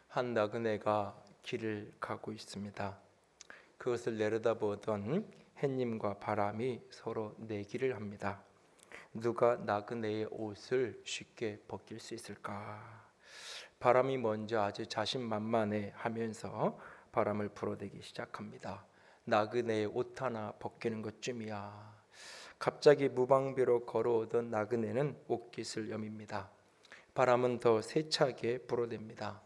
한 나그네가 길을 가고 있습니다. 그것을 내려다보던 햇님과 바람이 서로 내기를 합니다. 누가 나그네의 옷을 쉽게 벗길 수 있을까? 바람이 먼저 아주 자신만만해 하면서 바람을 불어대기 시작합니다. 나그네의 옷 하나 벗기는 것쯤이야. 갑자기 무방비로 걸어오던 나그네는 옷깃을 여밉니다. 바람은 더 세차게 불어댑니다.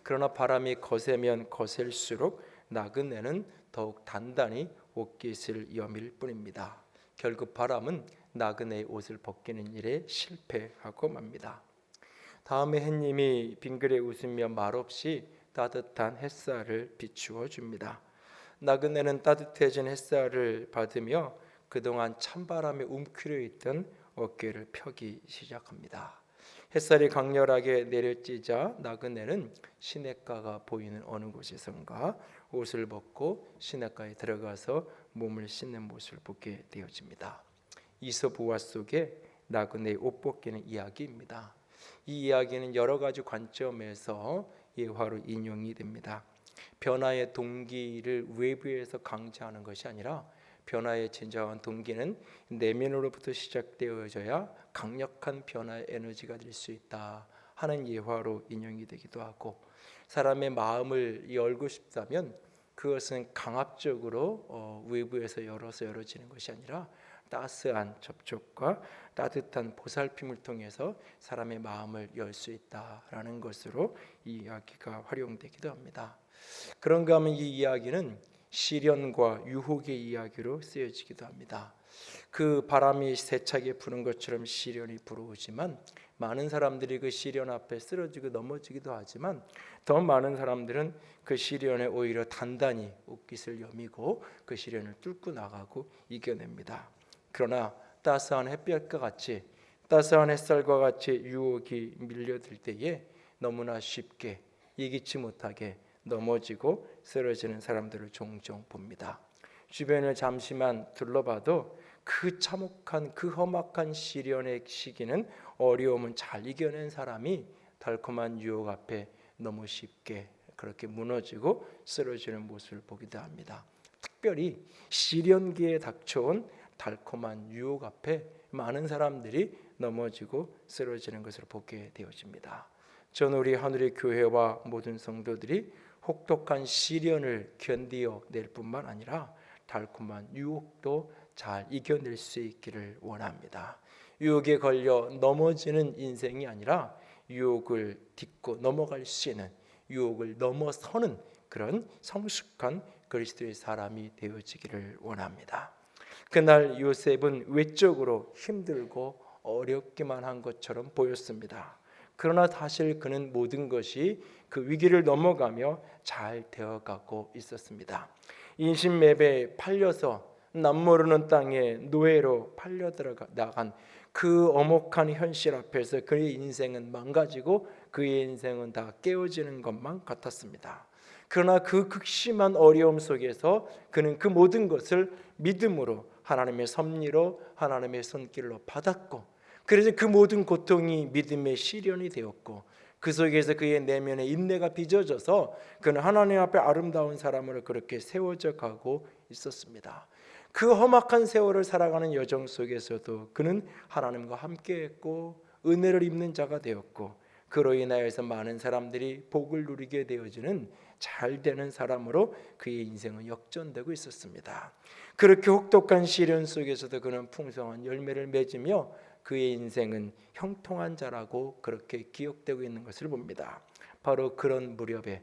그러나 바람이 거세면 거셀수록 나그네는 더욱 단단히 옷깃을 여밀 뿐입니다. 결국 바람은 나그네의 옷을 벗기는 일에 실패하고 맙니다. 다음에 햇님이 빙그레 웃으며 말없이 따뜻한 햇살을 비추어 줍니다. 나그네는 따뜻해진 햇살을 받으며 그동안 찬바람에 움츠려 있던 어깨를 펴기 시작합니다. 햇살이 강렬하게 내려쬐자 나그네는 시냇가가 보이는 어느 곳에선가 옷을 벗고 시냇가에 들어가서 몸을 씻는 모습을 보게 되어집니다. 이솝 우화 속에 나그네의 옷 벗기는 이야기입니다. 이 이야기는 여러 가지 관점에서 예화로 인용이 됩니다. 변화의 동기를 외부에서 강조하는 것이 아니라 변화의 진정한 동기는 내면으로부터 시작되어져야 강력한 변화의 에너지가 될 수 있다 하는 예화로 인용이 되기도 하고, 사람의 마음을 열고 싶다면 그것은 강압적으로 외부에서 열어지는 것이 아니라 따스한 접촉과 따뜻한 보살핌을 통해서 사람의 마음을 열 수 있다라는 것으로 이 이야기가 활용되기도 합니다. 그런가 하면 이 이야기는 시련과 유혹의 이야기로 쓰여지기도 합니다. 그 바람이 세차게 부는 것처럼 시련이 불어오지만 많은 사람들이 그 시련 앞에 쓰러지고 넘어지기도 하지만 더 많은 사람들은 그 시련에 오히려 단단히 옷깃을 여미고 그 시련을 뚫고 나가고 이겨냅니다. 그러나 따스한 햇볕과 같이, 따스한 햇살과 같이 유혹이 밀려들 때에 너무나 쉽게 예기치 못하게 넘어지고 쓰러지는 사람들을 종종 봅니다. 주변을 잠시만 둘러봐도 그 참혹한, 그 험악한 시련의 시기는, 어려움은 잘 이겨낸 사람이 달콤한 유혹 앞에 너무 쉽게 그렇게 무너지고 쓰러지는 모습을 보기도 합니다. 특별히 시련기에 닥쳐온 달콤한 유혹 앞에 많은 사람들이 넘어지고 쓰러지는 것을 보게 되어집니다. 저는 우리 하늘의 교회와 모든 성도들이 혹독한 시련을 견디어 낼 뿐만 아니라 달콤한 유혹도 잘 이겨낼 수 있기를 원합니다. 유혹에 걸려 넘어지는 인생이 아니라 유혹을 딛고 넘어갈 수 있는, 유혹을 넘어서는 그런 성숙한 그리스도의 사람이 되어지기를 원합니다. 그날 요셉은 외적으로 힘들고 어렵기만 한 것처럼 보였습니다. 그러나 사실 그는 모든 것이 그 위기를 넘어가며 잘 되어가고 있었습니다. 인신매매에 팔려서 남모르는 땅에 노예로 팔려 나간 그 엄혹한 현실 앞에서 그의 인생은 망가지고 그의 인생은 다 깨어지는 것만 같았습니다. 그러나 그 극심한 어려움 속에서 그는 그 모든 것을 믿음으로, 하나님의 섭리로, 하나님의 손길로 받았고, 그래서 그 모든 고통이 믿음의 시련이 되었고, 그 속에서 그의 내면에 인내가 빚어져서 그는 하나님 앞에 아름다운 사람으로 그렇게 세워져 가고 있었습니다. 그 험악한 세월을 살아가는 여정 속에서도 그는 하나님과 함께했고 은혜를 입는 자가 되었고, 그로 인하여서 많은 사람들이 복을 누리게 되어지는 잘되는 사람으로 그의 인생은 역전되고 있었습니다. 그렇게 혹독한 시련 속에서도 그는 풍성한 열매를 맺으며 그의 인생은 형통한 자라고 그렇게 기억되고 있는 것을 봅니다. 바로 그런 무렵에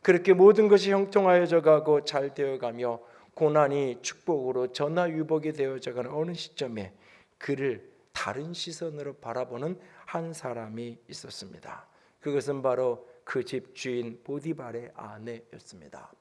그렇게 모든 것이 형통하여져 가고 잘 되어가며 고난이 축복으로 전화위복이 되어져가는 어느 시점에 그를 다른 시선으로 바라보는 한 사람이 있었습니다. 그것은 바로 그 집 주인 보디발의 아내였습니다.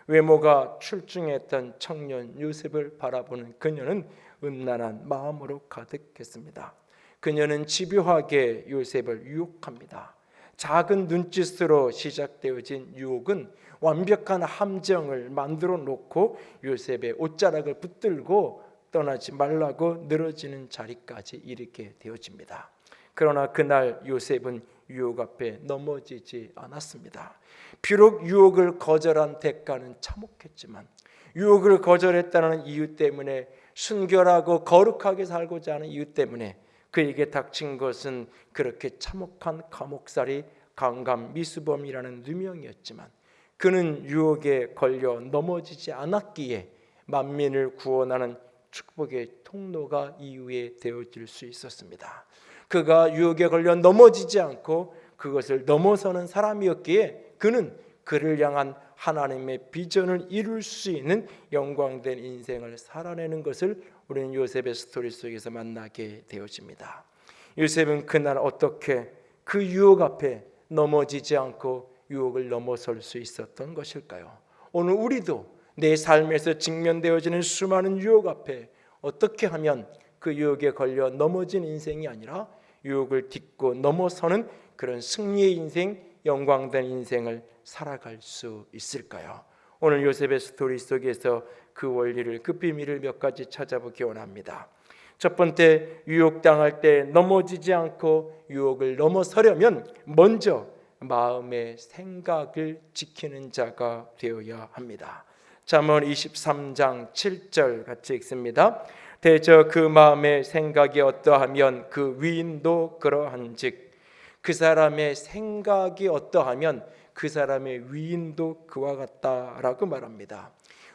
외모가 출중했던 청년 요셉을 바라보는 그녀는 음란한 마음으로 가득했습니다. 그녀는 집요하게 요셉을 유혹합니다. 작은 눈짓으로 시작되어진 유혹은 완벽한 함정을 만들어 놓고 요셉의 옷자락을 붙들고 떠나지 말라고 늘어지는 자리까지 이르게 되어집니다. 그러나 그날 요셉은 유혹 앞에 넘어지지 않았습니다. 비록 유혹을 거절한 대가는 참혹했지만 유혹을 거절했다는 이유 때문에 순결하고 거룩하게 살고자 하는 이유 때문에 그에게 닥친 것은 그렇게 참혹한 감옥살이 강간 미수범이라는 누명이었지만 그는 유혹에 걸려 넘어지지 않았기에 만민을 구원하는 축복의 통로가 이후에 되어질 수 있었습니다. 그가 유혹에 걸려 넘어지지 않고 그것을 넘어서는 사람이었기에 그는 그를 향한 하나님의 비전을 이룰 수 있는 영광된 인생을 살아내는 것을 우리는 요셉의 스토리 속에서 만나게 되어집니다. 요셉은 그날 어떻게 그 유혹 앞에 넘어지지 않고 유혹을 넘어설 수 있었던 것일까요? 오늘 우리도 내 삶에서 직면되어지는 수많은 유혹 앞에 어떻게 하면 그 유혹에 걸려 넘어진 인생이 아니라 유혹을 딛고 넘어서는 그런 승리의 인생, 영광된 인생을 살아갈 수 있을까요? 오늘 요셉의 스토리 속에서 그 원리를, 그 비밀을 몇 가지 찾아보기 원합니다. 첫 번째, 유혹당할 때 넘어지지 않고 유혹을 넘어서려면 먼저 마음의 생각을 지키는 자가 되어야 합니다. 잠언 23장 7절 같이 읽습니다. 대저 그 마음의 생각이 어떠하면 그 위인도 그러한즉. 그 사람의 생각이 어떠하면 그 사람의 위인도 그와 같다라고 말합니다.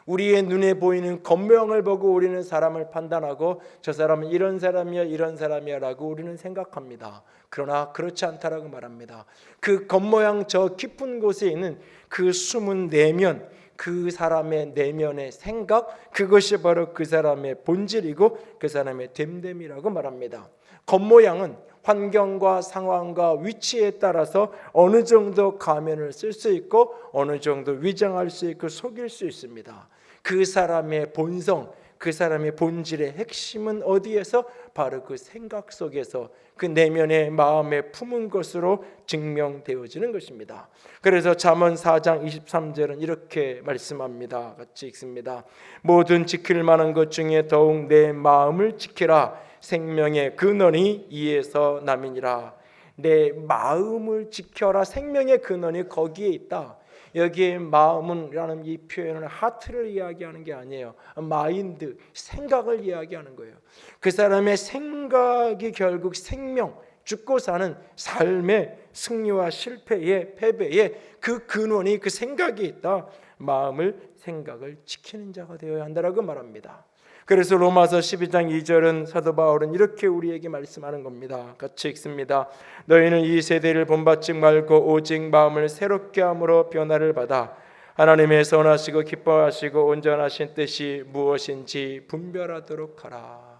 우리의 눈에 보이는 겉모양을 보고 우리는 사람을 판단하고 저 사람은 이런 사람이야 이런 사람이야 라고 우리는 생각합니다. 그러나 그렇지 않다라고 말합니다. 그 겉모양 저 깊은 곳에 있는 그 숨은 내면, 그 사람의 내면의 생각, 그것이 바로 그 사람의 본질이고 그 사람의 됨됨이라고 말합니다. 겉모양은 환경과 상황과 위치에 따라서 어느 정도 가면을 쓸 수 있고 어느 정도 위장할 수 있고 속일 수 있습니다. 그 사람의 본성, 그 사람의 본질의 핵심은 어디에서? 바로 그 생각 속에서 그 내면의 마음에 품은 것으로 증명되어지는 것입니다. 그래서 잠언 4장 23절은 이렇게 말씀합니다. 같이 읽습니다. 모든 지킬 만한 것 중에 더욱 내 마음을 지키라. 생명의 근원이 이에서 남이니라. 내 마음을 지켜라. 생명의 근원이 거기에 있다. 여기에 마음은라는 이 표현은 하트를 이야기하는 게 아니에요. 마인드, 생각을 이야기하는 거예요. 그 사람의 생각이 결국 생명, 죽고 사는 삶의 승리와 실패의 패배의 그 근원이 그 생각이 있다. 마음을, 생각을 지키는 자가 되어야 한다라고 말합니다. 그래서 로마서 12장 2절은 사도 바울은 이렇게 우리에게 말씀하는 겁니다. 같이 읽습니다. 너희는 이 세대를 본받지 말고 오직 마음을 새롭게 함으로 변화를 받아 하나님의 선하시고 기뻐하시고 온전하신 뜻이 무엇인지 분별하도록 하라.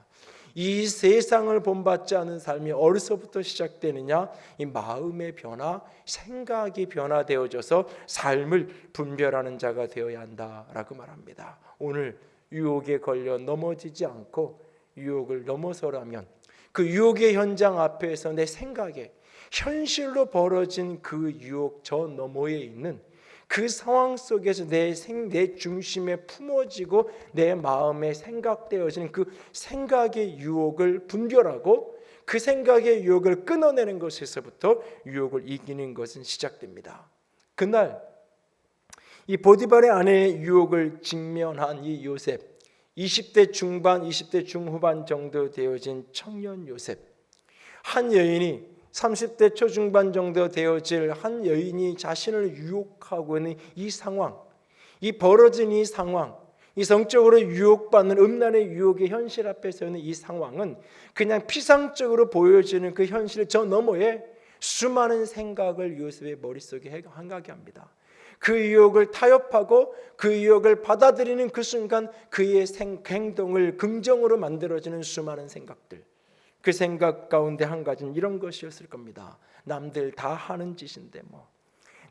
이 세상을 본받지 않은 삶이 어디서부터 시작되느냐? 이 마음의 변화, 생각이 변화되어져서 삶을 분별하는 자가 되어야 한다라고 말합니다. 오늘 유혹에 걸려 넘어지지 않고 유혹을 넘어서라면 그 유혹의 현장 앞에서 내 생각에 현실로 벌어진 그 유혹 저 너머에 있는 그 상황 속에서 내 중심에 품어지고 내 마음에 생각되어지는 그 생각의 유혹을 분별하고 그 생각의 유혹을 끊어내는 것에서부터 유혹을 이기는 것은 시작됩니다. 그날 이 보디발의 아내의 유혹을 직면한 이 요셉, 20대 중반, 20대 중후반 정도 되어진 청년 요셉, 한 여인이 30대 초중반 정도 되어질 한 여인이 자신을 유혹하고 있는 이 상황, 이 벌어진 이 상황, 이 성적으로 유혹받는 음란의 유혹의 현실 앞에서 있는 이 상황은 그냥 피상적으로 보여지는 그 현실 저 너머에 수많은 생각을 요셉의 머릿속에 한가게 합니다. 그 유혹을 타협하고 그 유혹을 받아들이는 그 순간 그의 행동을 긍정으로 만들어지는 수많은 생각들, 그 생각 가운데 한 가지는 이런 것이었을 겁니다. 남들 다 하는 짓인데 뭐,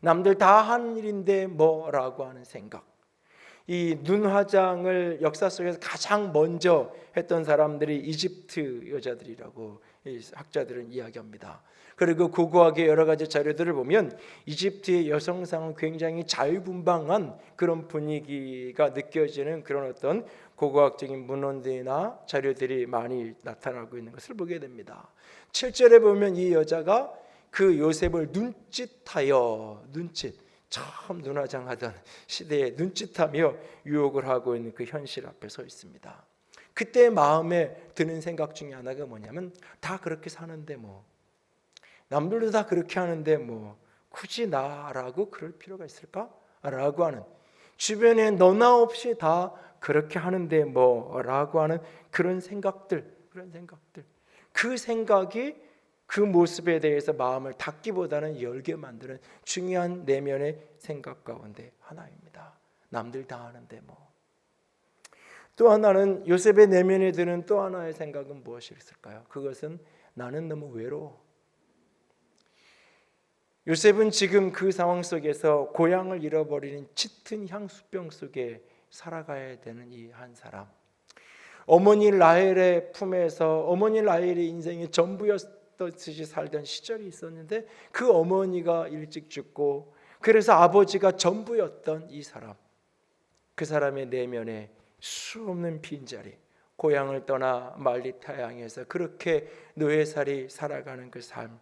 남들 다 하는 일인데 뭐라고 하는 생각. 이 눈 화장을 역사 속에서 가장 먼저 했던 사람들이 이집트 여자들이라고 이 학자들은 이야기합니다. 그리고 고고학의 여러 가지 자료들을 보면 이집트의 여성상은 굉장히 자유분방한 그런 분위기가 느껴지는 그런 어떤 고고학적인 문헌들이나 자료들이 많이 나타나고 있는 것을 보게 됩니다. 7절에 보면 이 여자가 그 요셉을 눈짓하여 처음 눈화장하던 시대에 눈짓하며 유혹을 하고 있는 그 현실 앞에 서 있습니다. 그때 마음에 드는 생각 중에 하나가 뭐냐면 다 그렇게 사는데 뭐 남들도 다 그렇게 하는데 뭐 굳이 나라고 그럴 필요가 있을까? 라고 하는 주변에 너나 없이 다 그렇게 하는데 뭐라고 하는 그런 생각들 그 생각이 그 모습에 대해서 마음을 닫기보다는 열게 만드는 중요한 내면의 생각 가운데 하나입니다. 남들 다 하는데 뭐. 또 하나는 요셉의 내면에 드는 또 하나의 생각은 무엇이 있을까요? 그것은 나는 너무 외로워. 요셉은 지금 그 상황 속에서 고향을 잃어버리는 짙은 향수병 속에 살아가야 되는 이 한 사람. 어머니 라헬의 품에서 어머니 라헬의 인생이 전부였듯이 살던 시절이 있었는데 그 어머니가 일찍 죽고 그래서 아버지가 전부였던 이 사람. 그 사람의 내면에 수없는 빈자리, 고향을 떠나 말리타양에서 그렇게 노예살이 살아가는 그 삶,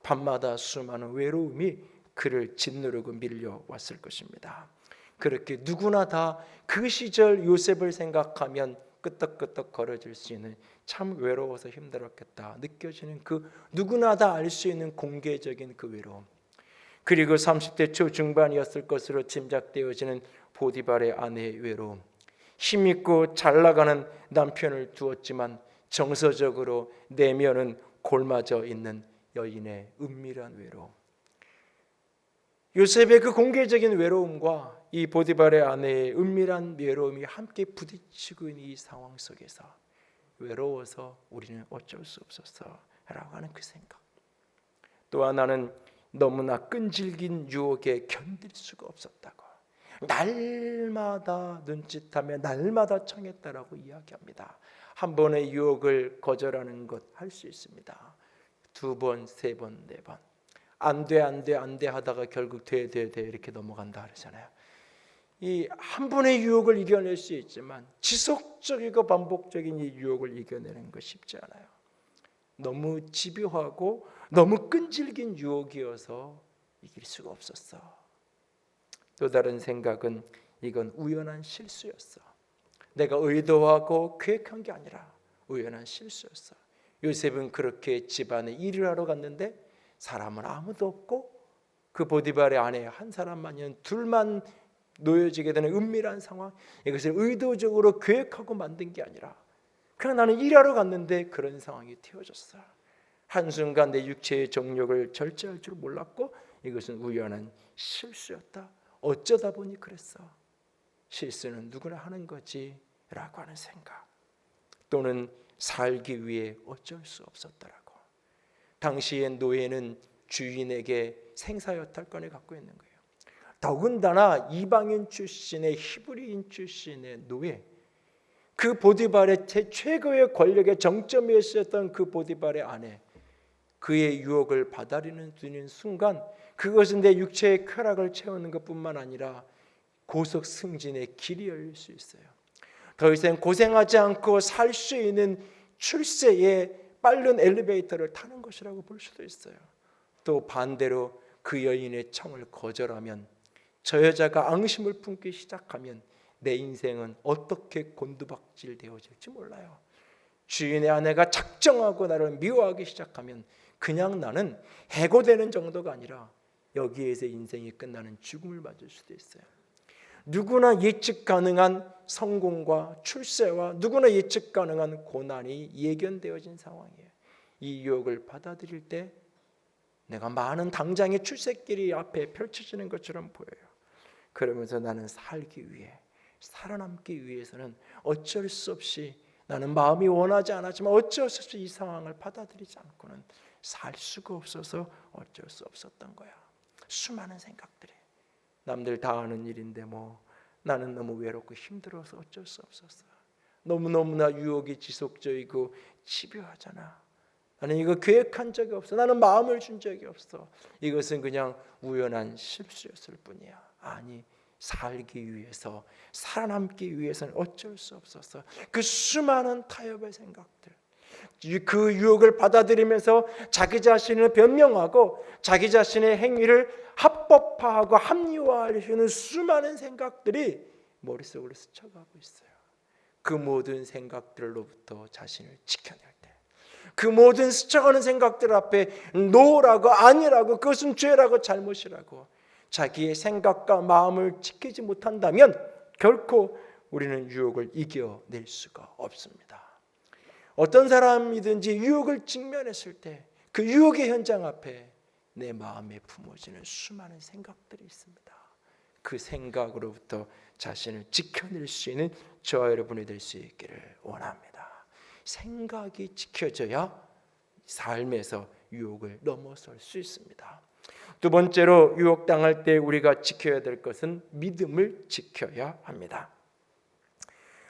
밤마다 수많은 외로움이 그를 짓누르고 밀려왔을 것입니다. 그렇게 누구나 다 그 시절 요셉을 생각하면 끄떡끄떡 걸어질 수 있는 참 외로워서 힘들었겠다 느껴지는 그 누구나 다 알 수 있는 공개적인 그 외로움, 그리고 30대 초중반이었을 것으로 짐작되어지는 보디발의 아내의 외로움, 힘있고 잘나가는 남편을 두었지만 정서적으로 내면은 골마져 있는 여인의 은밀한 외로움. 요셉의 그 공개적인 외로움과 이 보디발의 아내의 은밀한 외로움이 함께 부딪히고 있는 이 상황 속에서 외로워서 우리는 어쩔 수 없었어라고 하는 그 생각. 또 하나는 너무나 끈질긴 유혹에 견딜 수가 없었다고, 날마다 눈짓하며 날마다 청했다라고 이야기합니다. 한 번의 유혹을 거절하는 것 할 수 있습니다. 2번, 3번, 4번 안 돼 하다가 결국 돼 이렇게 넘어간다 그러잖아요. 이 한 번의 유혹을 이겨낼 수 있지만 지속적이고 반복적인 이 유혹을 이겨내는 거 쉽지 않아요. 너무 집요하고 너무 끈질긴 유혹이어서 이길 수가 없었어. 또 다른 생각은 이건 우연한 실수였어. 내가 의도하고 계획한 게 아니라 우연한 실수였어. 요셉은 그렇게 집안에 일을 하러 갔는데 사람은 아무도 없고 그 보디발의 아내 한 사람만, 둘만 놓여지게 되는 은밀한 상황, 이것을 의도적으로 계획하고 만든 게 아니라 그냥 나는 일하러 갔는데 그런 상황이 되어졌어. 한순간 내 육체의 정욕을 절제할 줄 몰랐고 이것은 우연한 실수였다. 어쩌다 보니 그랬어. 실수는 누구나 하는 거지 라고 하는 생각, 또는 살기 위해 어쩔 수 없었더라고. 당시의 노예는 주인에게 생사여탈권을 갖고 있는 거예요. 더군다나 이방인 출신의 히브리인 출신의 노예, 그 보디발의 최고의 권력의 정점에 있었던 그 보디발의 아내, 그의 유혹을 받아들이는 순간 그것은 내 육체의 쾌락을 채우는 것뿐만 아니라 고속 승진의 길이 열릴 수 있어요. 더 이상 고생하지 않고 살 수 있는 출세의 빠른 엘리베이터를 타는 것이라고 볼 수도 있어요. 또 반대로 그 여인의 청을 거절하면, 저 여자가 앙심을 품기 시작하면 내 인생은 어떻게 곤두박질 되어질지 몰라요. 주인의 아내가 작정하고 나를 미워하기 시작하면 그냥 나는 해고되는 정도가 아니라 여기에서 인생이 끝나는 죽음을 맞을 수도 있어요. 누구나 예측 가능한 성공과 출세와 누구나 예측 가능한 고난이 예견되어진 상황이에요. 이 유혹을 받아들일 때 내가 많은 당장의 출세길이 앞에 펼쳐지는 것처럼 보여요. 그러면서 나는 살기 위해, 살아남기 위해서는 어쩔 수 없이, 나는 마음이 원하지 않았지만 어쩔 수 없이 이 상황을 받아들이지 않고는 살 수가 없어서 어쩔 수 없었던 거야. 수많은 생각들이, 남들 다 하는 일인데 뭐, 나는 너무 외롭고 힘들어서 어쩔 수 없었어. 너무너무나 유혹이 지속적이고 집요하잖아. 나는 이거 계획한 적이 없어. 나는 마음을 준 적이 없어. 이것은 그냥 우연한 실수였을 뿐이야. 아니, 살기 위해서, 살아남기 위해서는 어쩔 수 없었어. 그 수많은 타협의 생각들, 그 유혹을 받아들이면서 자기 자신을 변명하고 자기 자신의 행위를 합법화하고 합리화하려는 수많은 생각들이 머릿속으로 스쳐가고 있어요. 그 모든 생각들로부터 자신을 지켜낼 때, 그 모든 스쳐가는 생각들 앞에 노라고 아니라고, 그것은 죄라고 잘못이라고 자기의 생각과 마음을 지키지 못한다면 결코 우리는 유혹을 이겨낼 수가 없습니다. 어떤 사람이든지 유혹을 직면했을 때 그 유혹의 현장 앞에 내 마음에 품어지는 수많은 생각들이 있습니다. 그 생각으로부터 자신을 지켜낼 수 있는 저와 여러분이 될 수 있기를 원합니다. 생각이 지켜져야 삶에서 유혹을 넘어설 수 있습니다. 두 번째로 유혹당할 때 우리가 지켜야 될 것은 믿음을 지켜야 합니다.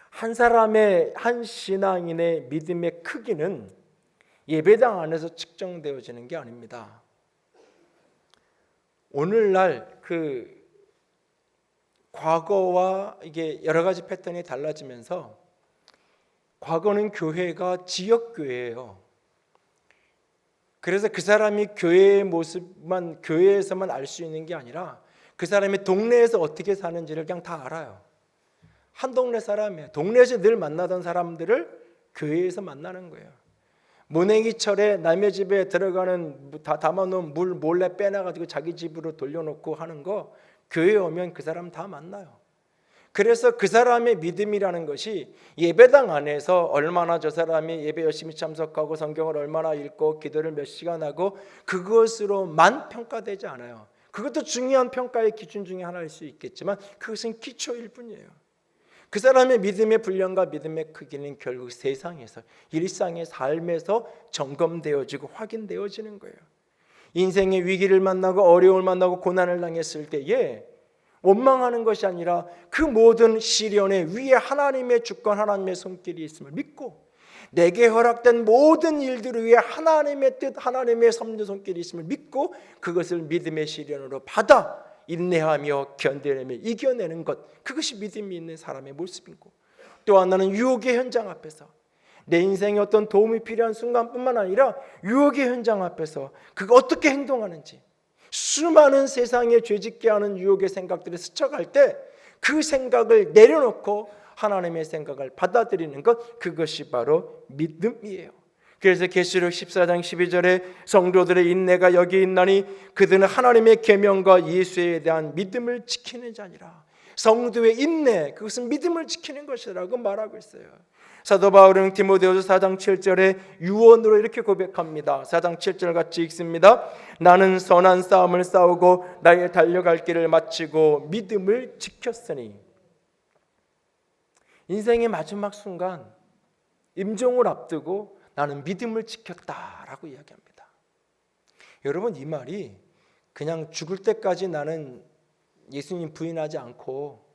한 사람의, 한 신앙인의 믿음의 크기는 예배당 안에서 측정되어지는 게 아닙니다. 오늘날 과거와 이게 여러 가지 패턴이 달라지면서, 과거는 교회가 지역교회예요. 그래서 그 사람이 교회의 모습만, 교회에서만 알 수 있는 게 아니라 그 사람이 동네에서 어떻게 사는지를 그냥 다 알아요. 한 동네 사람이에요. 동네에서 늘 만나던 사람들을 교회에서 만나는 거예요. 모내기철에 남의 집에 들어가는 다 담아놓은 물 몰래 빼놔가지고 자기 집으로 돌려놓고 하는 거, 교회에 오면 그 사람 다 만나요. 그래서 그 사람의 믿음이라는 것이 예배당 안에서 얼마나 저 사람이 예배 열심히 참석하고 성경을 얼마나 읽고 기도를 몇 시간 하고, 그것으로만 평가되지 않아요. 그것도 중요한 평가의 기준 중에 하나일 수 있겠지만 그것은 기초일 뿐이에요. 그 사람의 믿음의 분량과 믿음의 크기는 결국 세상에서, 일상의 삶에서 점검되어지고 확인되어지는 거예요. 인생의 위기를 만나고 어려움을 만나고 고난을 당했을 때에 원망하는 것이 아니라 그 모든 시련의 위에 하나님의 주권, 하나님의 손길이 있음을 믿고, 내게 허락된 모든 일들 위에 하나님의 뜻, 하나님의 섭리 손길이 있음을 믿고 그것을 믿음의 시련으로 받아 인내하며 견뎌내며 이겨내는 것, 그것이 믿음이 있는 사람의 모습이고, 또 하나는 유혹의 현장 앞에서 내 인생에 어떤 도움이 필요한 순간뿐만 아니라 유혹의 현장 앞에서 그가 어떻게 행동하는지, 수많은 세상에 죄짓게 하는 유혹의 생각들이 스쳐갈 때 그 생각을 내려놓고 하나님의 생각을 받아들이는 것, 그것이 바로 믿음이에요. 그래서 계시록 14장 12절에 성도들의 인내가 여기 있나니 그들은 하나님의 계명과 예수에 대한 믿음을 지키는 자니라. 성도의 인내, 그것은 믿음을 지키는 것이라고 말하고 있어요. 사도 바울은 디모데후서 4장 7절에 유언으로 이렇게 고백합니다. 4장 7절 같이 읽습니다. 나는 선한 싸움을 싸우고 나의 달려갈 길을 마치고 믿음을 지켰으니. 인생의 마지막 순간 임종을 앞두고 나는 믿음을 지켰다라고 이야기합니다. 여러분, 이 말이 그냥 죽을 때까지 나는 예수님 부인하지 않고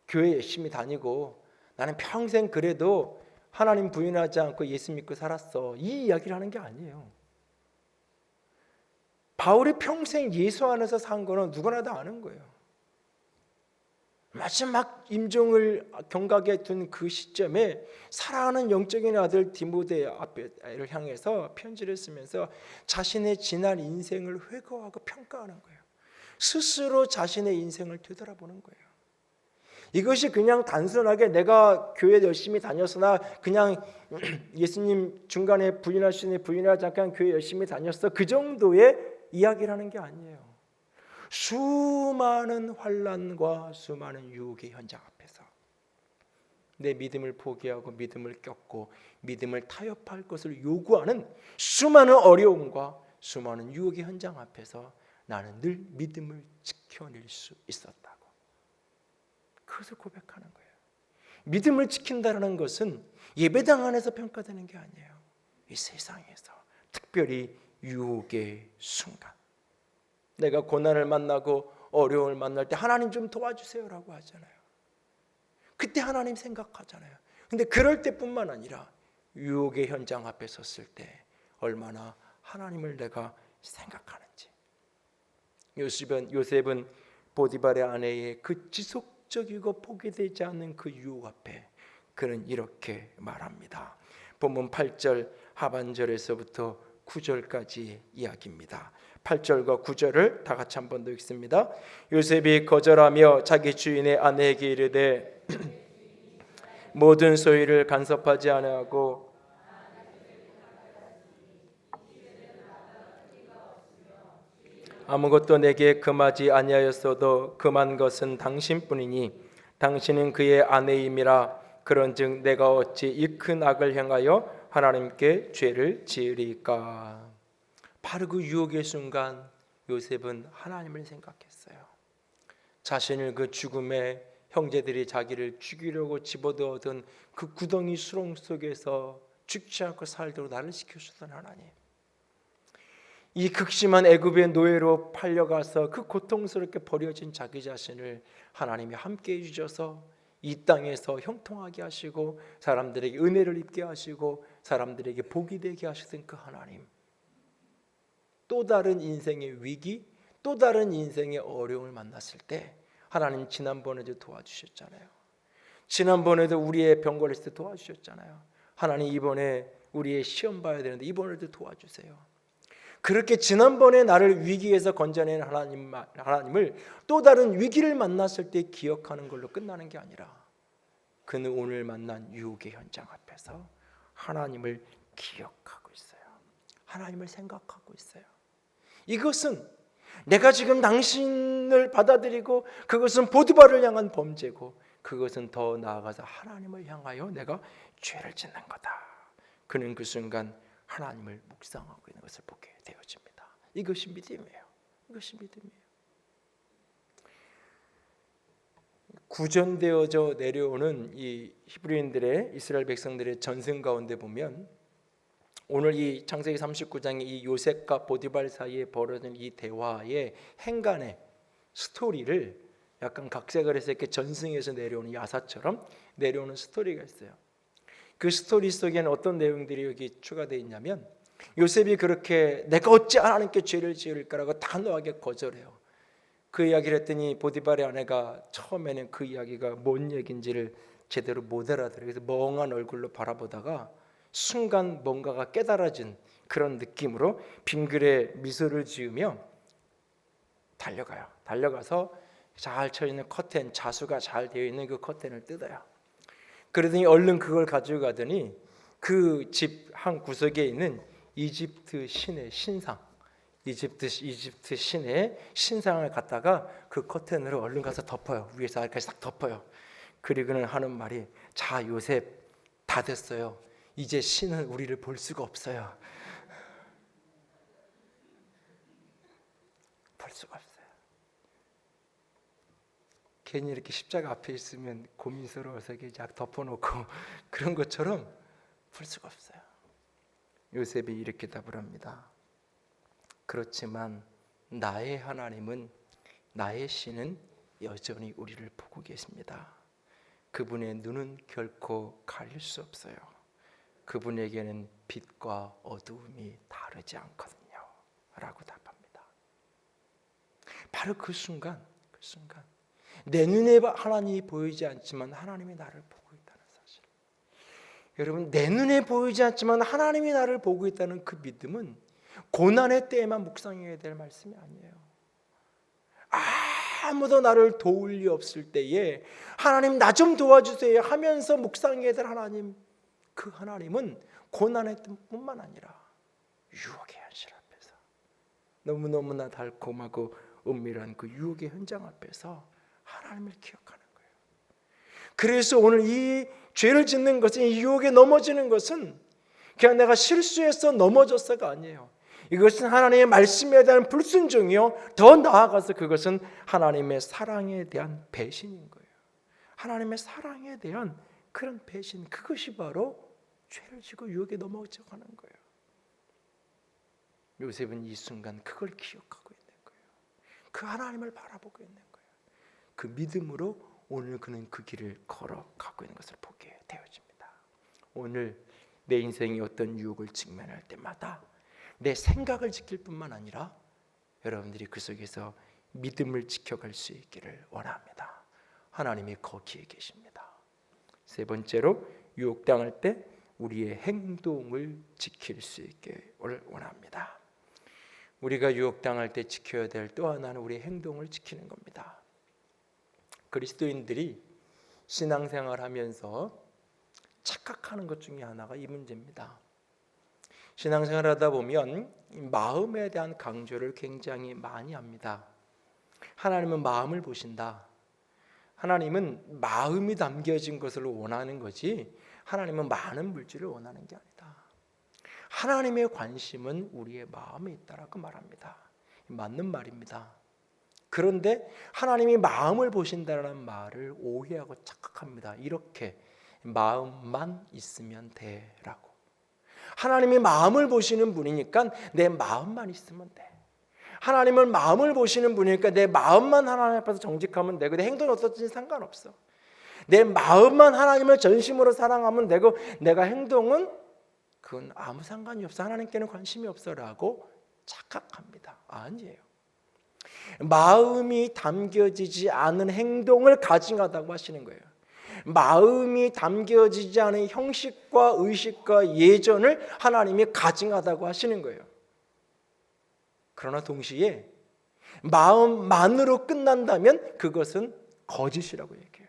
교회 열심히 다니고 나는 평생 그래도 하나님 부인하지 않고 예수 믿고 살았어, 이 이야기를 하는 게 아니에요. 바울이 평생 예수 안에서 산 거는 누구나 다 아는 거예요. 마지막 임종을 경각에 둔 그 시점에 사랑하는 영적인 아들 디모데를 향해서 편지를 쓰면서 자신의 지난 인생을 회고하고 평가하는 거예요. 스스로 자신의 인생을 되돌아보는 거예요. 이것이 그냥 단순하게 내가 교회 열심히 다녔으나 그냥 예수님 중간에 부인하시니 부인하지 않고 그냥 교회 열심히 다녔어, 그 정도의 이야기라는 게 아니에요. 수많은 환난과 수많은 유혹의 현장 앞에서 내 믿음을 포기하고 믿음을 꺾고 믿음을 타협할 것을 요구하는 수많은 어려움과 수많은 유혹의 현장 앞에서 나는 늘 믿음을 지켜낼 수 있었다고, 그것을 고백하는 거예요. 믿음을 지킨다는 것은 예배당 안에서 평가되는 게 아니에요. 이 세상에서, 특별히 유혹의 순간, 내가 고난을 만나고 어려움을 만날 때 하나님 좀 도와주세요라고 하잖아요. 그때 하나님 생각하잖아요. 근데 그럴 때뿐만 아니라 유혹의 현장 앞에 섰을 때 얼마나 하나님을 내가 생각하는지. 요셉은 보디발의 아내의 그 지속적이고 포기되지 않는 그 유혹 앞에 그는 이렇게 말합니다. 본문 8절 하반절에서부터 9절까지 이야기입니다. 8절과 9절을 다 같이 한 번 더 읽습니다. 요셉이 거절하며 자기 주인의 아내에게 이르되 모든 소유를 간섭하지 아니하고 아무것도 내게 금하지 아니하였어도 금한 것은 당신뿐이니 당신은 그의 아내임이라. 그런즉 내가 어찌 이 큰 악을 행하여 하나님께 죄를 지으리까. 바로 그 유혹의 순간 요셉은 하나님을 생각했어요. 자신을 그 죽음에 형제들이 자기를 죽이려고 집어넣던 그 구덩이 수렁 속에서 죽지 않고 살도록 나를 지켜주던 하나님, 이 극심한 애굽의 노예로 팔려가서 그 고통스럽게 버려진 자기 자신을 하나님이 함께 해주셔서 이 땅에서 형통하게 하시고 사람들에게 은혜를 입게 하시고 사람들에게 복이 되게 하시던 그 하나님, 또 다른 인생의 위기, 또 다른 인생의 어려움을 만났을 때 하나님 지난번에도 도와주셨잖아요. 지난번에도 우리의 병 걸렸을 때 도와주셨잖아요. 하나님 이번에 우리의 시험 봐야 되는데 이번에도 도와주세요. 그렇게 지난번에 나를 위기에서 건져낸 하나님을 또 다른 위기를 만났을 때 기억하는 걸로 끝나는 게 아니라 그는 오늘 만난 유혹의 현장 앞에서 하나님을 기억하고 있어요. 하나님을 생각하고 있어요. 이것은 내가 지금 당신을 받아들이고 그것은 보디발을 향한 범죄고 그것은 더 나아가서 하나님을 향하여 내가 죄를 짓는 거다. 그는 그 순간 하나님을 묵상하고 있는 것을 보게 되어집니다. 이것이 믿음이에요. 이것이 믿음이에요. 구전되어져 내려오는 이 히브리인들의 이스라엘 백성들의 전승 가운데 보면 오늘 이 창세기 39장의 이 요셉과 보디발 사이에 벌어진 이 대화의 행간의 스토리를 약간 각색을 해서 이렇게 전승에서 내려오는 야사처럼 내려오는 스토리가 있어요. 그 스토리 속에는 어떤 내용들이 여기 추가되어 있냐면 요셉이 그렇게 내가 어찌 하나님께 죄를 지을까라고 단호하게 거절해요. 그 이야기를 했더니 보디발의 아내가 처음에는 그 이야기가 뭔 얘기인지를 제대로 못 알아들어요. 그래서 멍한 얼굴로 바라보다가 순간 뭔가가 깨달아진 그런 느낌으로 빙그레 미소를 지으며 달려가요. 달려가서 잘 쳐있는 커튼, 자수가 잘 되어 있는 그 커튼을 뜯어요. 그러더니 얼른 그걸 가지고 가더니 그 집 한 구석에 있는 이집트 신의 신상, 이집트 신의 신상을 갖다가 그 커튼으로 얼른 가서 덮어요. 위에서 아래까지 딱 덮어요. 그리고는 하는 말이, 자 요셉 다 됐어요. 이제 신은 우리를 볼 수가 없어요. 볼 수가 없어요. 괜히 이렇게 십자가 앞에 있으면 고민스러워서 이렇게 약 덮어놓고 그런 것처럼 볼 수가 없어요. 요셉이 이렇게 답을 합니다. 그렇지만 나의 하나님은, 나의 신은 여전히 우리를 보고 계십니다. 그분의 눈은 결코 가릴 수 없어요. 그분에게는 빛과 어두움이 다르지 않거든요 라고 답합니다. 바로 그 순간 내 눈에 하나님이 보이지 않지만 하나님이 나를 보고 있다는 사실. 여러분, 내 눈에 보이지 않지만 하나님이 나를 보고 있다는 그 믿음은 고난의 때에만 묵상해야 될 말씀이 아니에요. 아무도 나를 도울 리 없을 때에 하나님 나 좀 도와주세요 하면서 묵상해야 될 하나님, 그 하나님은 고난의 때뿐만 아니라 유혹의 현실 앞에서, 너무너무나 달콤하고 은밀한 그 유혹의 현장 앞에서 하나님을 기억하는 거예요. 그래서 오늘 이 죄를 짓는 것은, 이 유혹에 넘어지는 것은 그냥 내가 실수해서 넘어졌어가 아니에요. 이것은 하나님의 말씀에 대한 불순종이요, 더 나아가서 그것은 하나님의 사랑에 대한 배신인 거예요. 하나님의 사랑에 대한 그런 배신, 그것이 바로 죄를 지고 유혹에 넘어져 가는 거예요. 요셉은 이 순간 그걸 기억하고 있는 거예요. 그 하나님을 바라보고 있는 거예요. 그 믿음으로 오늘 그는 그 길을 걸어가고 있는 것을 보게 되어집니다. 오늘 내 인생이 어떤 유혹을 직면할 때마다 내 생각을 지킬 뿐만 아니라 여러분들이 그 속에서 믿음을 지켜갈 수 있기를 원합니다. 하나님이 거기에 계십니다. 세 번째로 유혹당할 때 우리의 행동을 지킬 수 있기를 원합니다. 우리가 유혹당할 때 지켜야 될 또 하나는 우리의 행동을 지키는 겁니다. 그리스도인들이 신앙생활하면서 착각하는 것 중에 하나가 이 문제입니다. 신앙생활하다 보면 마음에 대한 강조를 굉장히 많이 합니다. 하나님은 마음을 보신다. 하나님은 마음이 담겨진 것을 원하는 거지 하나님은 많은 물질을 원하는 게 아니다. 하나님의 관심은 우리의 마음에 있다라고 말합니다. 맞는 말입니다. 그런데 하나님이 마음을 보신다는 말을 오해하고 착각합니다. 이렇게 마음만 있으면 돼라고. 하나님이 마음을 보시는 분이니까 내 마음만 있으면 돼. 하나님은 마음을 보시는 분이니까 내 마음만 하나님 앞에서 정직하면 되고 내 행동이 어떻든지 상관없어. 내 마음만 하나님을 전심으로 사랑하면 되고 내가 행동은 그건 아무 상관이 없어. 하나님께는 관심이 없어라고 착각합니다. 아니에요. 마음이 담겨지지 않은 행동을 가증하다고 하시는 거예요. 마음이 담겨지지 않은 형식과 의식과 예전을 하나님이 가증하다고 하시는 거예요. 그러나 동시에 마음만으로 끝난다면 그것은 거짓이라고 얘기해요.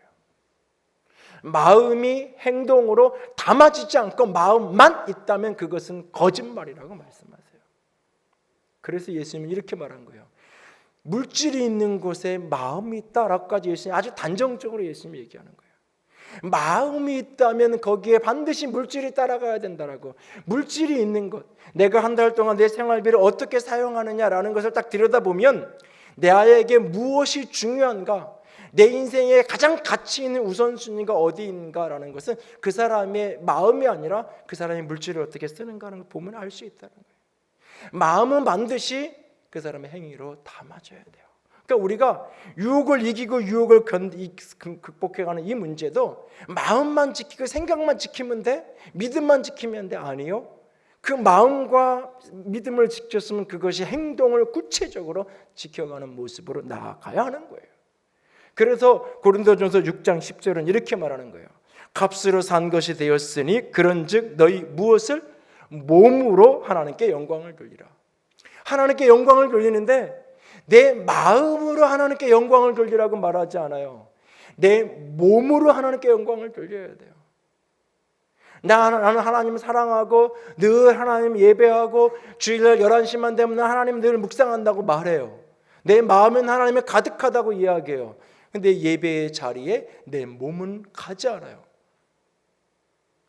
마음이 행동으로 담아지지 않고 마음만 있다면 그것은 거짓말이라고 말씀하세요. 그래서 예수님은 이렇게 말한 거예요. 물질이 있는 곳에 마음이 있다라고까지 예수님 아주 단정적으로 예수님이 얘기하는 거예요. 마음이 있다면 거기에 반드시 물질이 따라가야 된다라고. 물질이 있는 것, 내가 한 달 동안 내 생활비를 어떻게 사용하느냐라는 것을 딱 들여다보면 내에게 무엇이 중요한가, 내 인생에 가장 가치 있는 우선순위가 어디인가라는 것은 그 사람의 마음이 아니라 그 사람이 물질을 어떻게 쓰는가를 보면 알 수 있다는 거예요. 마음은 반드시 그 사람의 행위로 담아져야 돼요. 그러니까 우리가 유혹을 이기고 유혹을 극복해가는 이 문제도 마음만 지키고 생각만 지키면 돼? 믿음만 지키면 돼? 아니요. 그 마음과 믿음을 지켰으면 그것이 행동을 구체적으로 지켜가는 모습으로 나아가야 하는 거예요. 그래서 고린도전서 6장 10절은 이렇게 말하는 거예요. 값으로 산 것이 되었으니 그런즉 너희 무엇을 몸으로 하나님께 영광을 돌리라. 하나님께 영광을 돌리는데 내 마음으로 하나님께 영광을 돌리라고 말하지 않아요. 내 몸으로 하나님께 영광을 돌려야 돼요. 나는 하나님을 사랑하고 늘 하나님 예배하고 주일날 11시만 되면 하나님 늘 묵상한다고 말해요. 내 마음은 하나님이 가득하다고 이야기해요. 근데 예배의 자리에 내 몸은 가지 않아요.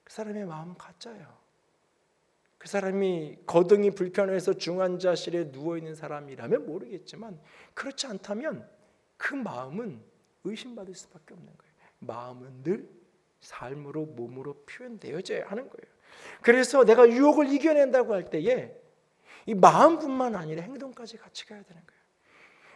그 사람의 마음은 가짜예요. 그 사람이 거동이 불편해서 중환자실에 누워있는 사람이라면 모르겠지만 그렇지 않다면 그 마음은 의심받을 수밖에 없는 거예요. 마음은 늘 삶으로 몸으로 표현되어져야 하는 거예요. 그래서 내가 유혹을 이겨낸다고 할 때에 이 마음뿐만 아니라 행동까지 같이 가야 되는 거예요.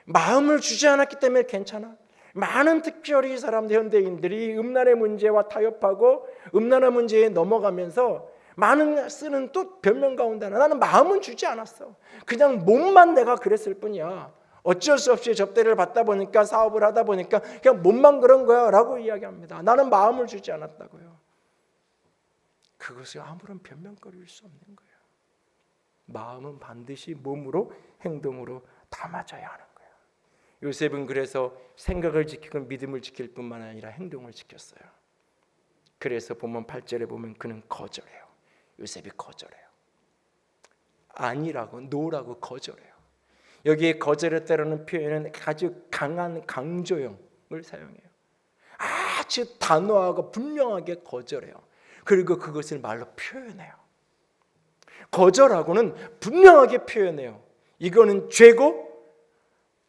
마음을 주지 않았기 때문에 괜찮아. 많은 특별히 사람들 현대인들이 음란의 문제와 타협하고 음란의 문제에 넘어가면서 많은 쓰는 또 변명 가운데 하나, 나는 마음은 주지 않았어. 그냥 몸만 내가 그랬을 뿐이야. 어쩔 수 없이 접대를 받다 보니까 사업을 하다 보니까 그냥 몸만 그런 거야 라고 이야기합니다. 나는 마음을 주지 않았다고요. 그것이 아무런 변명거리일 수 없는 거예요. 마음은 반드시 몸으로 행동으로 담아져야 하는 거예요. 요셉은 그래서 생각을 지키고 믿음을 지킬 뿐만 아니라 행동을 지켰어요. 그래서 보면 8절에 보면 그는 거절해요. 요셉이 거절해요. 아니라고, 노라고 거절해요. 여기에 거절했다라는 표현은 아주 강한 강조형을 사용해요. 아주 단호하고 분명하게 거절해요. 그리고 그것을 말로 표현해요. 거절하고는 분명하게 표현해요. 이거는 죄고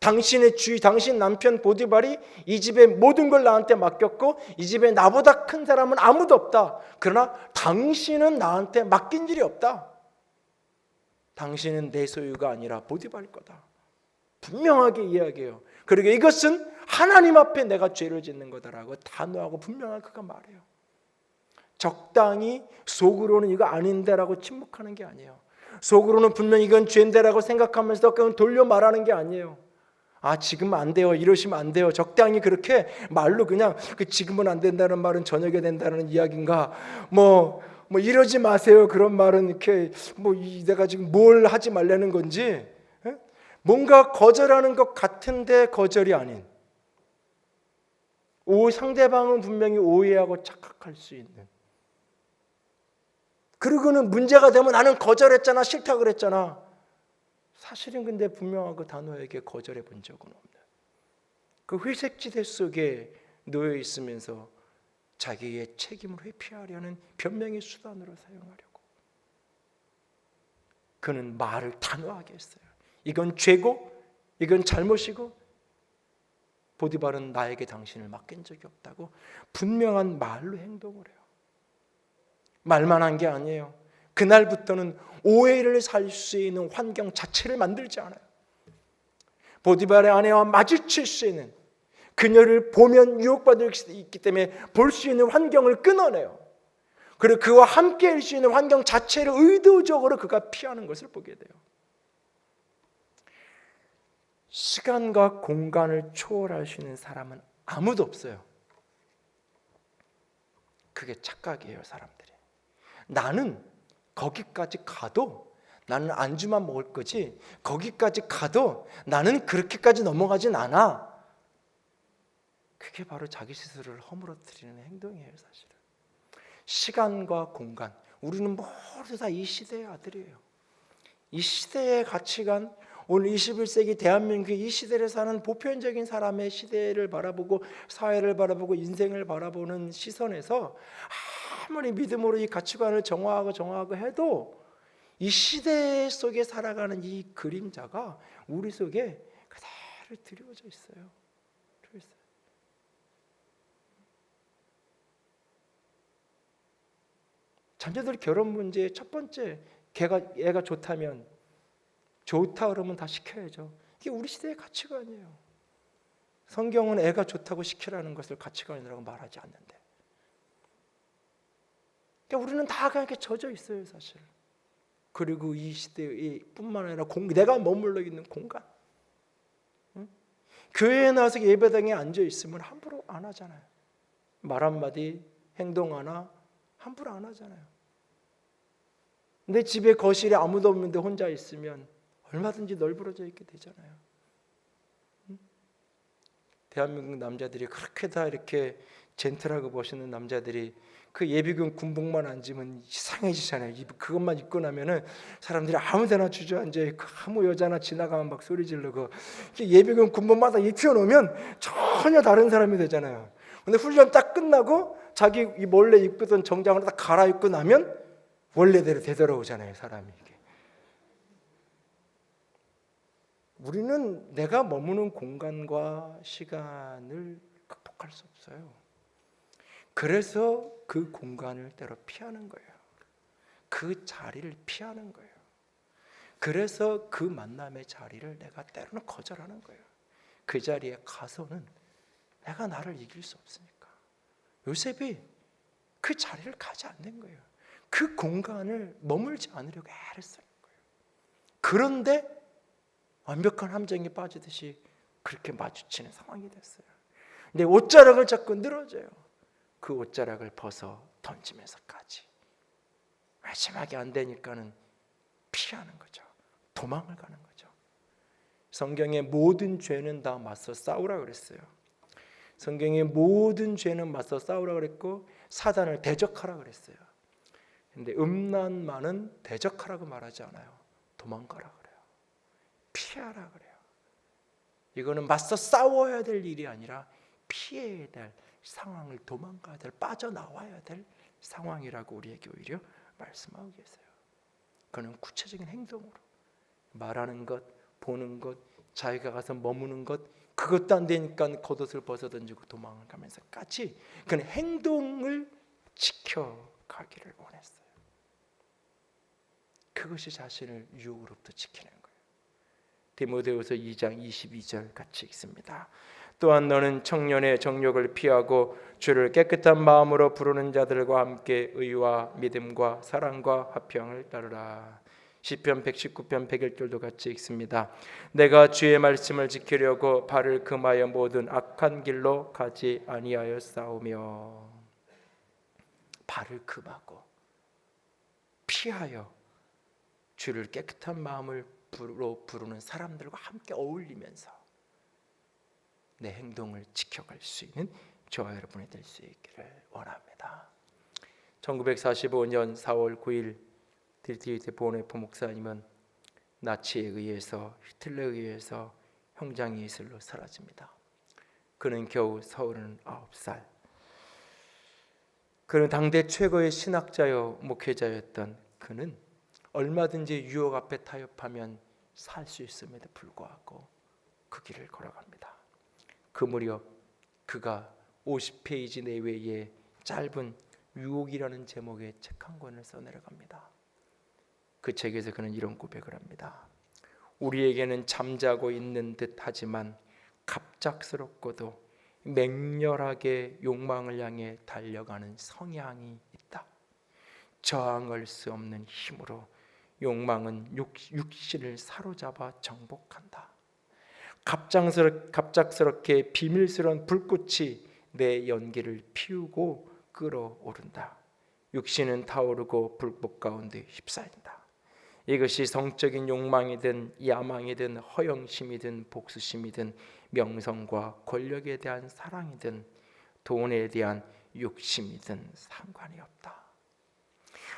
당신의 주의, 당신 남편 보디발이 이 집의 모든 걸 나한테 맡겼고 이 집에 나보다 큰 사람은 아무도 없다. 그러나 당신은 나한테 맡긴 일이 없다. 당신은 내 소유가 아니라 보디발 거다. 분명하게 이야기해요. 그리고 이것은 하나님 앞에 내가 죄를 짓는 거다라고 단호하고 분명하게 그가 말해요. 적당히 속으로는 이거 아닌데라고 침묵하는 게 아니에요. 속으로는 분명히 이건 죄인데라고 생각하면서 그건 돌려 말하는 게 아니에요. 아, 지금 안 돼요, 이러시면 안 돼요. 적당히 그렇게 말로 그냥 지금은 안 된다는 말은 저녁에 된다는 이야기인가, 뭐 이러지 마세요, 그런 말은 이렇게 내가 지금 뭘 하지 말라는 건지, 뭔가 거절하는 것 같은데 거절이 아닌, 상대방은 분명히 오해하고 착각할 수 있는, 그리고는 문제가 되면 나는 거절했잖아, 싫다 그랬잖아. 사실은 근데 분명하고 단호하게 거절해 본 적은 없는, 그 회색지대 속에 놓여 있으면서 자기의 책임을 회피하려는 변명의 수단으로 사용하려고 그는 말을 단호하게 했어요. 이건 죄고 이건 잘못이고 보디발은 나에게 당신을 맡긴 적이 없다고 분명한 말로 행동을 해요. 말만 한 게 아니에요. 그날부터는 오해를 살 수 있는 환경 자체를 만들지 않아요. 보디발의 아내와 마주칠 수 있는, 그녀를 보면 유혹받을 수 있기 때문에 볼 수 있는 환경을 끊어내요. 그리고 그와 함께 할 수 있는 환경 자체를 의도적으로 그가 피하는 것을 보게 돼요. 시간과 공간을 초월할 수 있는 사람은 아무도 없어요. 그게 착각이에요, 사람들이. 나는 거기까지 가도 나는 안주만 먹을 거지, 거기까지 가도 나는 그렇게까지 넘어가진 않아. 그게 바로 자기 스스로를 허물어뜨리는 행동이에요, 사실은. 시간과 공간, 우리는 모두 다 이 시대의 아들이에요. 이 시대의 가치관, 오늘 21세기 대한민국의 이 시대를 사는 보편적인 사람의 시대를 바라보고 사회를 바라보고 인생을 바라보는 시선에서 아무리 믿음으로 이 가치관을 정화하고 해도 이 시대 속에 살아가는 이 그림자가 우리 속에 그대로 드리워져 있어요. 자녀들 결혼 문제의 첫 번째, 애가 좋다면, 좋다 그러면 다 시켜야죠. 이게 우리 시대의 가치관이에요. 성경은 애가 좋다고 시키라는 것을 가치관이라고 말하지 않는데, 그러니까 우리는 다 그렇게 젖어 있어요, 사실. 그리고 이 시대에 뿐만 아니라 내가 머물러 있는 공간, 교회에 나와서 예배당에 앉아 있으면 함부로 안 하잖아요. 말 한마디, 행동 하나 함부로 안 하잖아요. 내 집에 거실에 아무도 없는데 혼자 있으면 얼마든지 널브러져 있게 되잖아요. 대한민국 남자들이 그렇게 다 이렇게 젠틀하고 멋있는 남자들이 그 예비군 군복만 안 지면 이상해지잖아요. 그것만 입고 나면은 사람들이 아무데나 주저앉아 있고 아무 여자나 지나가면 막 소리 지르고, 예비군 군복마다 입혀놓으면 전혀 다른 사람이 되잖아요. 근데 훈련 딱 끝나고 자기 몰래 입던 정장을 딱 갈아입고 나면 원래대로 되돌아오잖아요, 사람이. 우리는 내가 머무는 공간과 시간을 극복할 수 없어요. 그래서 그 공간을 때로 피하는 거예요. 그 자리를 피하는 거예요. 그래서 그 만남의 자리를 내가 때로는 거절하는 거예요. 그 자리에 가서는 내가 나를 이길 수 없으니까. 요셉이 그 자리를 가지 않는 거예요. 그 공간을 머물지 않으려고 애를 쓰는 거예요. 그런데 완벽한 함정에 빠지듯이 그렇게 마주치는 상황이 됐어요. 근데 옷자락을 자꾸 늘어져요. 그 옷자락을 벗어 던지면서까지 마지막에 안 되니까는 피하는 거죠. 도망을 가는 거죠. 성경의 모든 죄는 다 맞서 싸우라 그랬어요. 성경의 모든 죄는 맞서 싸우라 그랬고 사단을 대적하라 그랬어요. 근데 음란만은 대적하라고 말하지 않아요. 도망가라 그래요. 피하라 그래요. 이거는 맞서 싸워야 될 일이 아니라 피해야 될 상황을, 도망가야 될, 빠져나와야 될 상황이라고 우리에게 오히려 말씀하고 계세요. 그는 구체적인 행동으로 말하는 것, 보는 것, 자기가 가서 머무는 것, 그것도 안 되니까 겉옷을 벗어던지고 도망을 가면서까지 그는 행동을 지켜가기를 원했어요. 그것이 자신을 유혹으로부터 지키는 거예요. 디모데후서 2장 22절 같이 읽습니다. 또한 너는 청년의 정욕을 피하고 주를 깨끗한 마음으로 부르는 자들과 함께 의와 믿음과 사랑과 화평을 따르라. 시편 119편 101절도 같이 읽습니다. 내가 주의 말씀을 지키려고 발을 금하여 모든 악한 길로 가지 아니하여 싸우며. 발을 금하고 피하여 주를 깨끗한 마음으로 부르는 사람들과 함께 어울리면서 내 행동을 지켜갈 수 있는 저와 여러분이 될 수 있기를 원합니다. 1945년 4월 9일 딜디히트 보네포 목사님은 나치에 의해서, 히틀러에 의해서 형장의 이슬로 사라집니다. 그는 겨우 39살. 그는 당대 최고의 신학자요 목회자였던 그는 얼마든지 유혹 앞에 타협하면 살 수 있음에도 불구하고 그 길을 걸어갑니다. 그 무렵 그가 50페이지 내외의 짧은 유혹이라는 제목의 책 한 권을 써내려갑니다. 그 책에서 그는 이런 고백을 합니다. 우리에게는 잠자고 있는 듯 하지만 갑작스럽고도 맹렬하게 욕망을 향해 달려가는 성향이 있다. 저항할 수 없는 힘으로 욕망은 육신을 사로잡아 정복한다. 갑작스럽게 비밀스러운 불꽃이 내 연기를 피우고 끓어오른다. 육신은 타오르고 불꽃 가운데 휩싸인다. 이것이 성적인 욕망이든 야망이든 허영심이든 복수심이든 명성과 권력에 대한 사랑이든 돈에 대한 욕심이든 상관이 없다.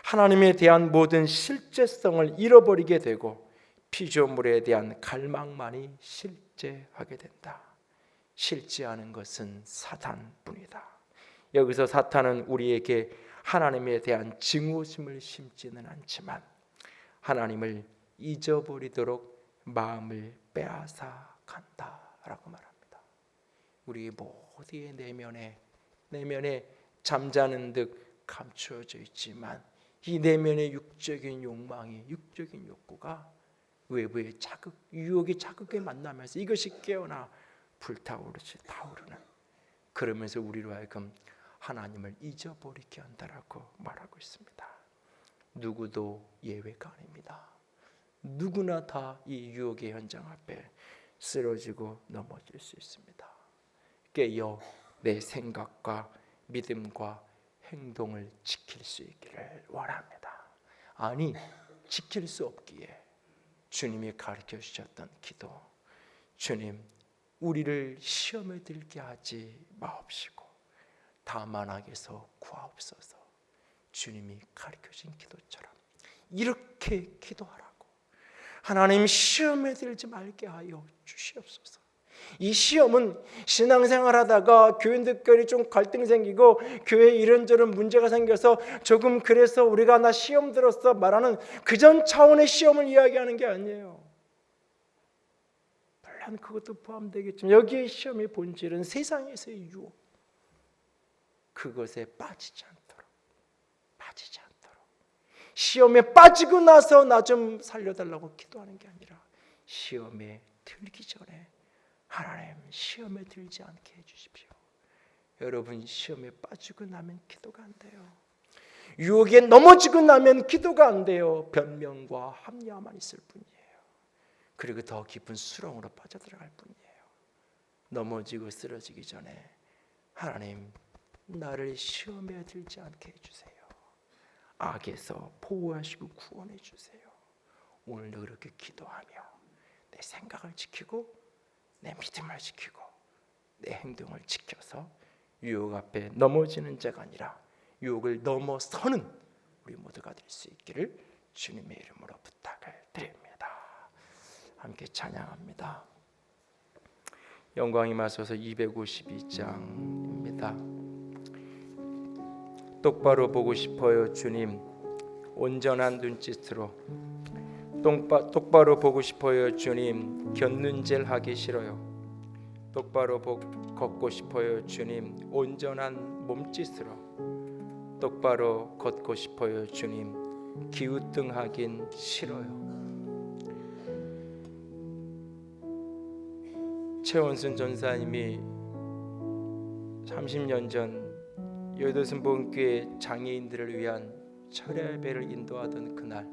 하나님에 대한 모든 실제성을 잃어버리게 되고 피조물에 대한 갈망만이 실제하게 된다. 실제하는 것은 사탄뿐이다. 여기서 사탄은 우리에게 하나님에 대한 증오심을 심지는 않지만 하나님을 잊어버리도록 마음을 빼앗아 간다라고 말합니다. 우리 모두의 내면에 잠자는 듯 감추어져 있지만 이 내면의 육적인 욕망이, 육적인 욕구가 외부의 자극, 유혹의 자극에 만나면서 이것이 깨어나 불타오르지 타오르는, 그러면서 우리로 하여금 하나님을 잊어버리게 한다라고 말하고 있습니다. 누구도 예외가 아닙니다. 누구나 다 이 유혹의 현장 앞에 쓰러지고 넘어질 수 있습니다. 깨어 내 생각과 믿음과 행동을 지킬 수 있기를 원합니다. 아니, 지킬 수 없기에 주님이 가르쳐 주셨던 기도, 주님 우리를 시험에 들게 하지 마옵시고 다만 악에서 구하옵소서. 주님이 가르쳐 주신 기도처럼 이렇게 기도하라고. 하나님 시험에 들지 말게 하여 주시옵소서. 이 시험은 신앙생활하다가 교인들끼리 좀 갈등 생기고 교회에 이런저런 문제가 생겨서 조금 그래서 우리가 나 시험 들었어 말하는 그전 차원의 시험을 이야기하는 게 아니에요. 물론 그것도 포함되겠지만 여기에 시험의 본질은 세상에서의 유혹, 그것에 빠지지 않도록 시험에 빠지고 나서 나 좀 살려달라고 기도하는 게 아니라 시험에 들기 전에 하나님 시험에 들지 않게 해주십시오. 여러분 시험에 빠지고 나면 기도가 안 돼요. 유혹에 넘어지고 나면 기도가 안 돼요. 변명과 합리화만 있을 뿐이에요. 그리고 더 깊은 수렁으로 빠져들어갈 뿐이에요. 넘어지고 쓰러지기 전에 하나님 나를 시험에 들지 않게 해주세요. 악에서 보호하시고 구원해 주세요. 오늘도 그렇게 기도하며 내 생각을 지키고 내 믿음을 지키고 내 행동을 지켜서 유혹 앞에 넘어지는 자가 아니라 유혹을 넘어서는 우리 모두가 될 수 있기를 주님의 이름으로 부탁을 드립니다. 함께 찬양합니다. 영광이 마소서 252장입니다. 똑바로 보고 싶어요 주님, 온전한 눈짓으로. 똑바로 보고 싶어요 주님, 곁눈질 하기 싫어요. 똑바로 걷고 싶어요 주님, 온전한 몸짓으로. 똑바로 걷고 싶어요 주님, 기우뚱하긴 싫어요. 최원순 전사님이 30년 전 여의도순복음교회 장애인들을 위한 철야 예배를 인도하던 그날,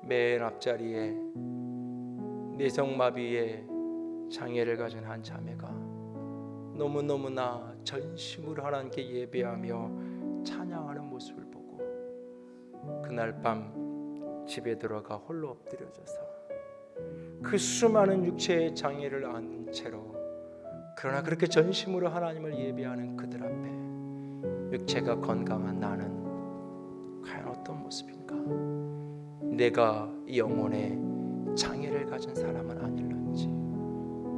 맨 앞자리에 뇌성마비의 장애를 가진 한 자매가 너무너무나 전심으로 하나님께 예배하며 찬양하는 모습을 보고 그날 밤 집에 들어가 홀로 엎드려져서 그 수많은 육체의 장애를 안은 채로 그러나 그렇게 전심으로 하나님을 예배하는 그들 앞에 육체가 건강한 나는 과연 어떤 모습인가? 내가 영혼의 장애를 가진 사람은 아닐런지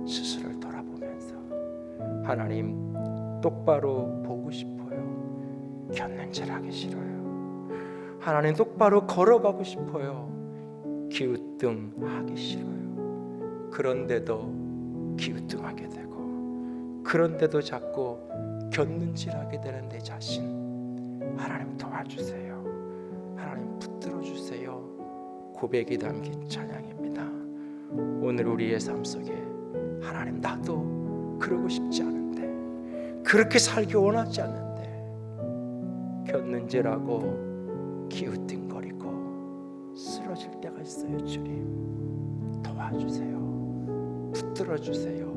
스스로를 돌아보면서 하나님 똑바로 보고 싶어요. 곁눈질하기 싫어요. 하나님 똑바로 걸어가고 싶어요. 기우뚱하기 싫어요. 그런데도 기우뚱하게 되고 그런데도 자꾸 곁눈질하게 되는 내 자신, 하나님 도와주세요. 하나님 붙들어 주세요. 고백이 담긴 찬양입니다. 오늘 우리의 삶 속에 하나님 나도 그러고 싶지 않은데, 그렇게 살기 원하지 않는데 곁눈질하고 기우뚱거리고 쓰러질 때가 있어요. 주님 도와주세요. 붙들어 주세요.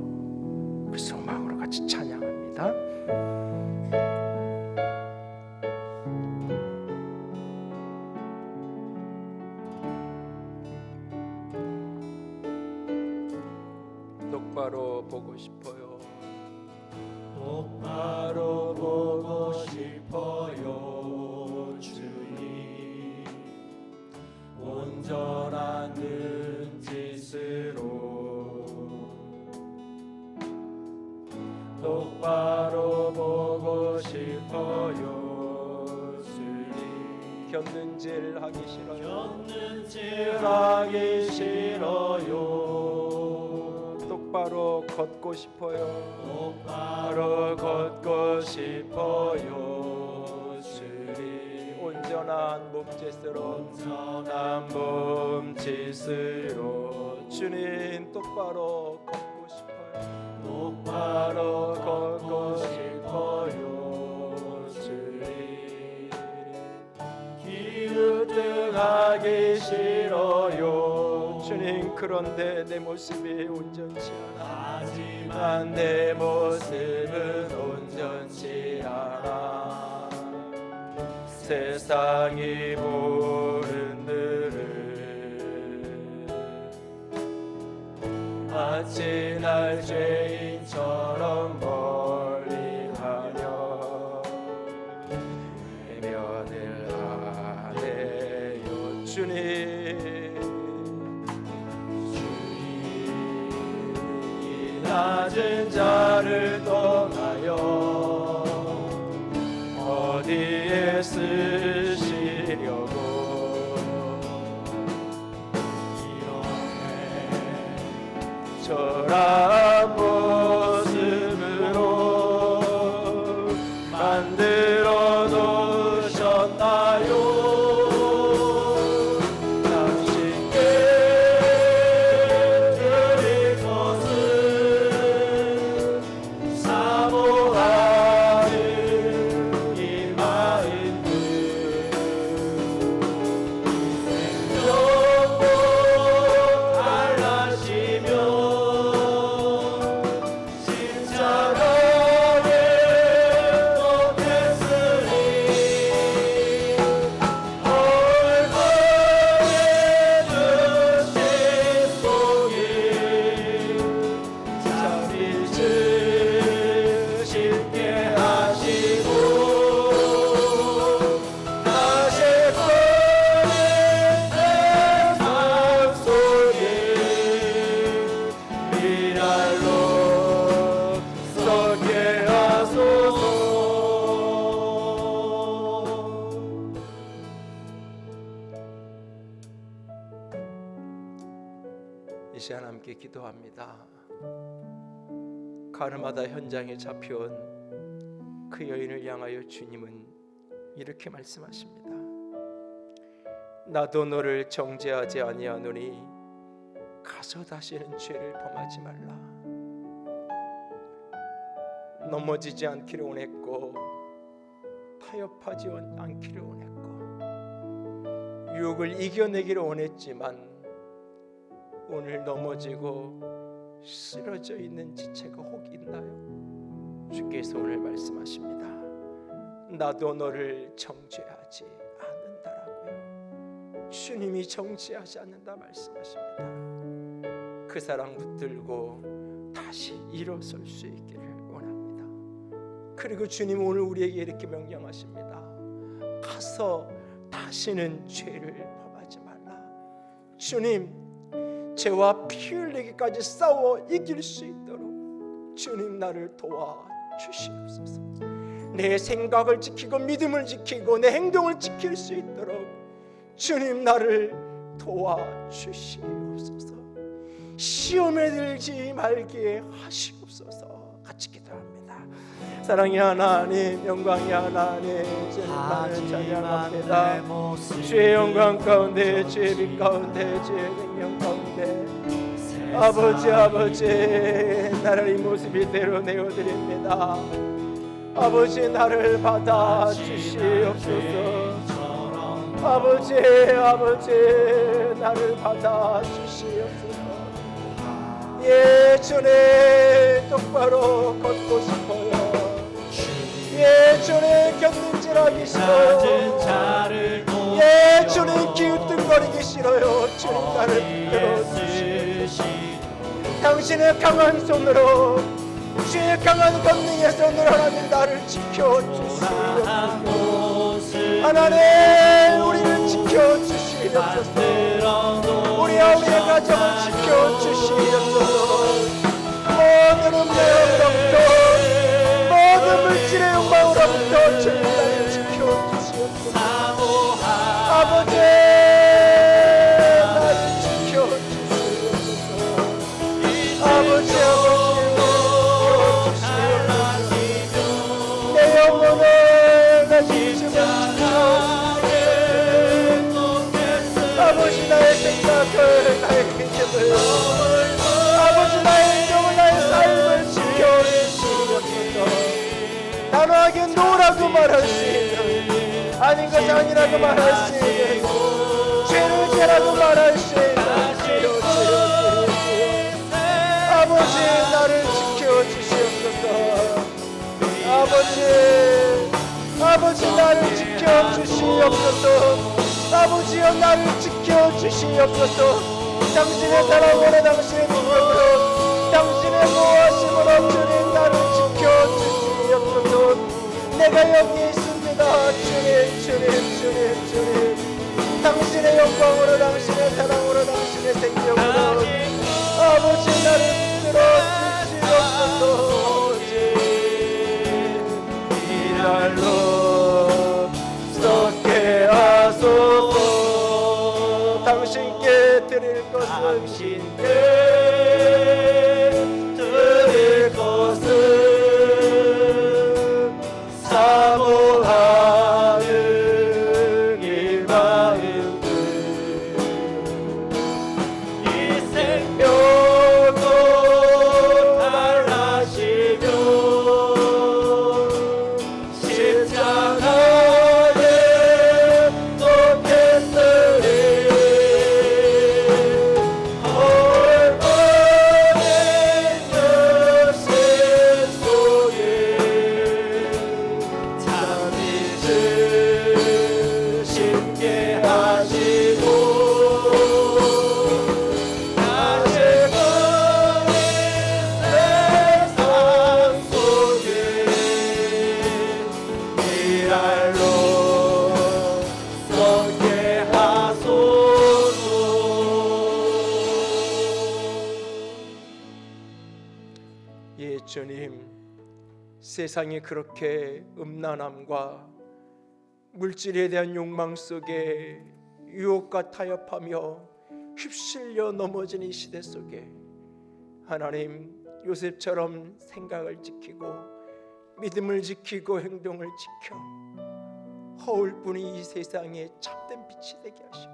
그 소망으로 같이 찬양합니다. 똑바로 보고 싶어요. 똑바로 보고 싶어요. 주님 온전한 눈짓으로 똑바로 보고 싶어요. 주님 곁눈질하기 싫어요. 곁눈질하기 싫어요. 똑바로 걷고 싶어요. 똑바로 걷고 싶어요. 주님 온전한 몸짓으로 주님 똑바로 걷고 싶어요. 똑바로 걷고 싶어요. 주님 기우뚱하기 싫어요. 주님 그런데 내 모습이 온전치 않아. 하지만 내 모습은 온전치 않아. 세상이 보는 들을 마치 날 죄인처럼 멀리하며 외면을 하네요. 주님 낮은 자를 떠나여 어디에 쓰시려고 이렇게 저런 모습으로 만들어 놓으셨나요? 이 시간 함께 기도합니다. 가늠하다 현장에 잡혀온 그 여인을 향하여 주님은 이렇게 말씀하십니다. 나도 너를 정죄하지 아니하노니 가서 다시는 죄를 범하지 말라. 넘어지지 않기를 원했고 타협하지 않기를 원했고 유혹을 이겨내기를 원했지만 오늘 넘어지고 쓰러져 있는 지체가 혹 있나요? 주께서 오늘 말씀하십니다. 나도 너를 정죄하지 않는다라고요. 주님이 정죄하지 않는다 말씀하십니다. 그 사랑 붙들고 다시 일어설 수 있기를 원합니다. 그리고 주님 오늘 우리에게 이렇게 명령하십니다. 가서 다시는 죄를 범하지 말라. 주님, 죄와 피 흘리기까지 싸워 이길 수 있도록 주님 나를 도와주시옵소서. 내 생각을 지키고 믿음을 지키고 내 행동을 지킬 수 있도록 주님 나를 도와주시옵소서. 시험에 들지 말게 하시옵소서. 같이 기도합니다. 사랑의 하나님, 영광의 하나님, 주님만을 찬양합니다. 주의 영광 가운데, 주의 빛 가운데, 주의 생명 가운데 아버지 나를 이 모습 이대로 내어드립니다. 아버지 나를 받아주시옵소서. 아버지 나를 받아주시옵소서. 예 주님 똑바로 걷고 싶어요. 예 주님 견딘질하기 싫어요. 예 주님 기웃등거리기 싫어요. 주님 나를 붙들어주시옵소서. 당신의 강한 손으로 주의 강한 권능의 손으로 하나님 나를 지켜주시옵소서. 하나님 우리를 지켜주시옵소서. 우리와 우리의 가정을 지켜주시옵소서. 모든 음료로부터 모든 물질의 욕망으로부터 주님 나를 지켜주시옵소서. 아버지 나를 지켜주시옵소서. 아버지 내 영혼을 내 중심을 지켜주시옵소서. 아버지 나의 생각을 나의 믿음을 아버지 나의 행동을 나의 삶을 지켜주시옵소서. 단호하게 노라고 말할 수 있는 아닌 것 아니라고 말할 수 있는 죄를 죄라고 말할 수 있는 주여 아버지 나를 지켜주시옵소서. 아버지 나를 지켜주시옵소서. 아버지여 나를 지켜주시옵소서. 당신의 사랑으로 당신의 능력으로 당신의 보호하심으로 주님 나를 지켜주시옵소서. 내가 여기 있습니다. 주님 당신의 영광으로 당신의 사랑으로 당신의 생명으로 아버지 나를 들어주시옵소서. 이날로 썩게 하소서. 당신께 드릴 것은 사모하는 이 마음들 이 생명도 달라지며 십자가에 놓겠으리. 얼마나 여신 속에 잠이를 쉽게 하시고 다시 거린 세상 속에 미랄로 썩게 하소서. 예 주님, 세상이 그렇게 음란함과 물질에 대한 욕망 속에 유혹과 타협하며 휩쓸려 넘어진 이 시대 속에 하나님 요셉처럼 생각을 지키고 믿음을 지키고 행동을 지켜 허울 뿐이 이 세상에 참된 빛이 되게 하시고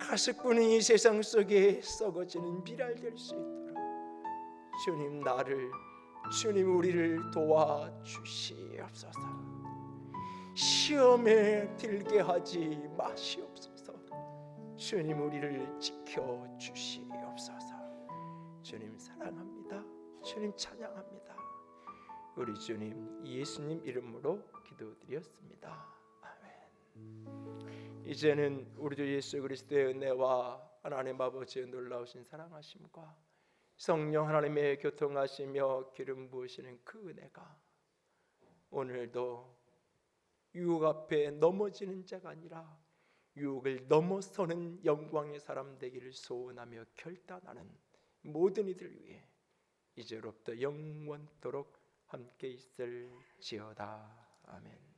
가석부는 이 세상 속에 썩어지는 미랄 될 수 있도록 주님 주님 우리를 도와주시옵소서. 시험에 들게 하지 마시옵소서. 주님 우리를 지켜주시옵소서. 주님 사랑합니다. 주님 찬양합니다. 우리 주님 예수님 이름으로 기도드렸습니다. 아멘. 이제는 우리 주 예수 그리스도의 은혜와 하나님 아버지의 놀라우신 사랑하심과 성령 하나님의 교통하시며 기름 부으시는 그 은혜가 오늘도 유혹 앞에 넘어지는 자가 아니라 유혹을 넘어서는 영광의 사람 되기를 소원하며 결단하는 모든 이들 위해 이제로부터 영원토록 함께 있을지어다. 아멘.